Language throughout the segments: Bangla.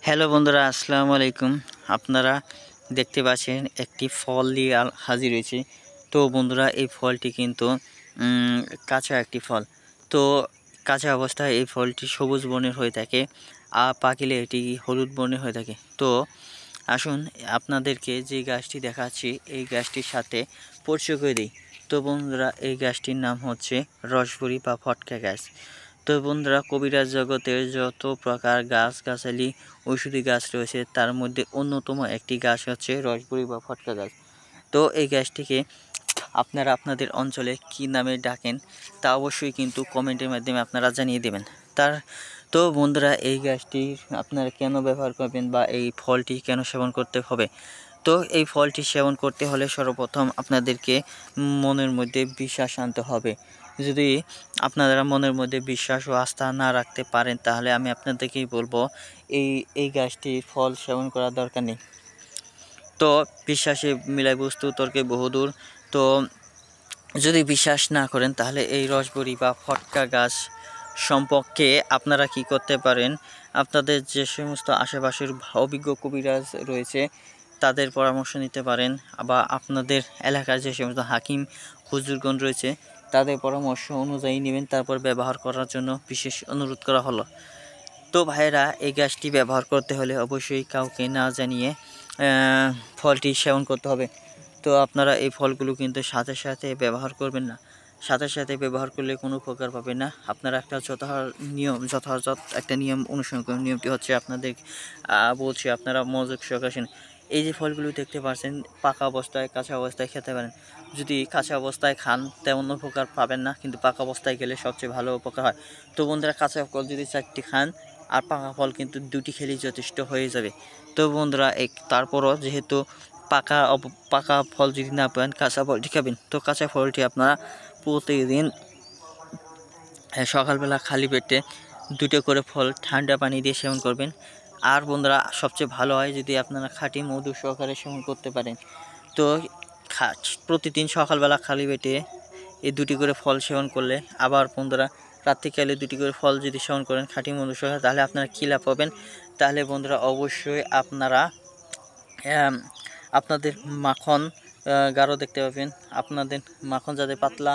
হ্যালো বন্ধুরা, আসসালামু আলাইকুম। আপনারা দেখতে পাচ্ছেন একটি ফল নিয়ে হাজির হয়েছে। তো বন্ধুরা, এই ফলটি কিন্তু কাঁচা একটি ফল। তো কাঁচা অবস্থায় এই ফলটি সবুজ বর্ণের হয়ে থাকে, আর পাকিলে এটি হলুদ বর্ণের হয়ে থাকে। তো আসুন আপনাদেরকে যে গাছটি দেখাচ্ছি এই গাছটির সাথে পরিচয় করে দিই। তো বন্ধুরা, এই গাছটির নাম হচ্ছে রসবড়ি বা ফটকা গাছ। তো বন্ধুরা, কবিরাজ জগতের যত প্রকার গাছগাছালি ঔষধি গাছ রয়েছে তার মধ্যে অন্যতম একটি গাছ হচ্ছে রসবড়ি বা ফটকা গাছ। তো এই গাছটিকে আপনারা আপনাদের অঞ্চলে কী নামে ডাকেন তা অবশ্যই কিন্তু কমেন্টের মাধ্যমে আপনারা জানিয়ে দেবেন। তো বন্ধুরা, এই গাছটি আপনারা কেন ব্যবহার করবেন বা এই ফলটি কেন সেবন করতে হবে? তো এই ফলটি সেবন করতে হলে সর্বপ্রথম আপনাদেরকে মনের মধ্যে বিশ্বাস আনতে হবে। যদি আপনারা মনের মধ্যে বিশ্বাস ও আস্থা না রাখতে পারেন তাহলে আমি আপনাদেরকেই বলবো এই গাছটির ফল সেবন করার দরকার নেই। তো বিশ্বাসে মিলাই বস্তু তর্কে বহুদূর। তো যদি বিশ্বাস না করেন তাহলে এই রসবড়ি বা ফটকা গাছ সম্পর্কে আপনারা কি করতে পারেন, আপনাদের যে সমস্ত আশেপাশের অভিজ্ঞ কবিরাজ রয়েছে তাদের পরামর্শ নিতে পারেন, বা আপনাদের এলাকার যে সমস্ত হাকিম হুজুরগণ রয়েছে তাদের পরামর্শ অনুযায়ী নেবেন, তারপর ব্যবহার করার জন্য বিশেষ অনুরোধ করা হলো। তো ভাইয়েরা, এই গাছটি ব্যবহার করতে হলে অবশ্যই কাউকে না জানিয়ে ফলটি সেবন করতে হবে। তো আপনারা এই ফলগুলো কিন্তু সাথে সাথে ব্যবহার করবেন না। সাথে সাথে ব্যবহার করলে কোনো উপকার পাবেন না। আপনারা একটা যথাযথ একটা নিয়ম অনুসরণ করুন। নিয়মটি হচ্ছে আপনাদের বলছি, আপনারা মনোযোগ সহকারে শুনুন। এই যে ফলগুলো দেখতে পাচ্ছেন, পাকা অবস্থায় কাঁচা অবস্থায় খেতে পারেন। যদি কাঁচা অবস্থায় খান তেমন উপকার পাবেন না, কিন্তু পাকা অবস্থায় গেলে সবচেয়ে ভালো উপকার হয়। তো বন্ধুরা, কাঁচা ফল যদি 4টি খান আর পাকা ফল কিন্তু 2টি খেলেই যথেষ্ট হয়ে যাবে। তো বন্ধুরা, তারপরও যেহেতু পাকা ফল যদি না পান কাঁচা ফলটি খাবেন। তো কাঁচা ফলটি আপনারা প্রতিদিন সকালবেলা খালি পেটে 2টো করে ফল ঠান্ডা পানি দিয়ে সেবন করবেন। আর বন্ধুরা, সবচেয়ে ভালো হয় যদি আপনারা খাঁটি মধু সহকারে সেবন করতে পারেন। তো প্রতিদিন সকালবেলা খালি পেটে এই 2টি করে ফল সেবন করলে, আবার বন্ধুরা রাত্রিকালে 2টি করে ফল যদি সেবন করেন খাঁটি মধু সহকারে, তাহলে আপনারা কী লাভ পাবেন? তাহলে বন্ধুরা অবশ্যই আপনারা আপনাদের মাখন গাঢ় দেখতে পাবেন। আপনাদের মাখন যাতে পাতলা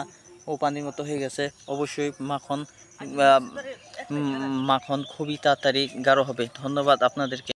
ও পানির মতো হয়ে গেছে, অবশ্যই মাখন খুবই তাড়াতাড়ি গাঢ় হবে। ধন্যবাদ আপনাদেরকে।